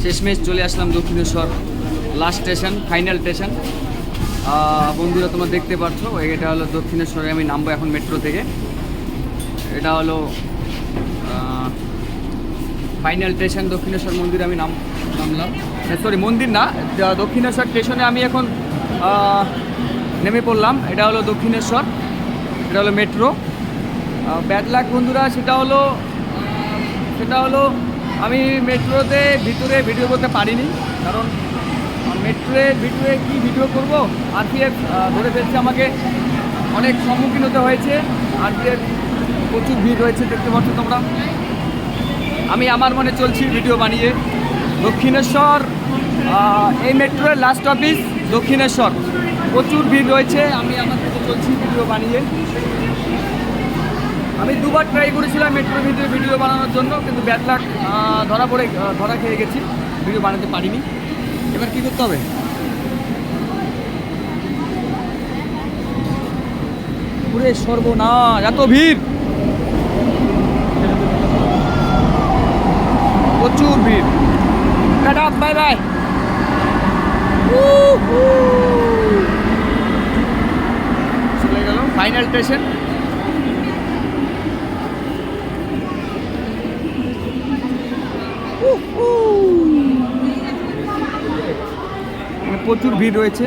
শেষমেশ চলে আসলাম Dakshineswar last station, final station. বন্ধুরা তোমরা দেখতে পাচ্ছ, এটা হলো দক্ষিণেশ্বরে আমি নামবো এখন মেট্রো থেকে। এটা হলো ফাইনাল স্টেশন দক্ষিণেশ্বর মন্দিরে আমি নামলাম। সরি, মন্দির না, দক্ষিণেশ্বর স্টেশনে আমি এখন নেমে পড়লাম। এটা হলো দক্ষিণেশ্বর, এটা হলো মেট্রো। ব্যাড লাক বন্ধুরা, সেটা হলো আমি মেট্রোতে ভিতরে ভিডিও করতে পারিনি, কারণ মেট্রোর ভিতরে কি ভিডিও করব। আরপিএফ ধরে ফেলছে আমাকে, অনেক সম্মুখীন হতে হয়েছে। আরপিএফ প্রচুর ভিড় হয়েছে, দেখতে পাচ্ছ তোমরা। আমি আমার মনে চলছি ভিডিও বানিয়ে। দক্ষিণেশ্বর, এই মেট্রোর লাস্ট অফিস দক্ষিণেশ্বর, প্রচুর ভিড় রয়েছে। আমি আমার মতো চলছি ভিডিও বানিয়ে। আমি দুবার ট্রাই করেছিলাম মেট্রোর ভিতরে ভিডিও বানানোর জন্য, কিন্তু ব্যাড লাক, ধরা খেয়ে গেছি, ভিডিও বানাতে পারিনি। এবার কী করতে হবে? পুরে সর্বনাশ, এত ভিড়, প্রচুর ভিড়। Tata, bye bye. চলে গেল ফাইনাল স্টেশন। প্রচুর ভিড় রয়েছে।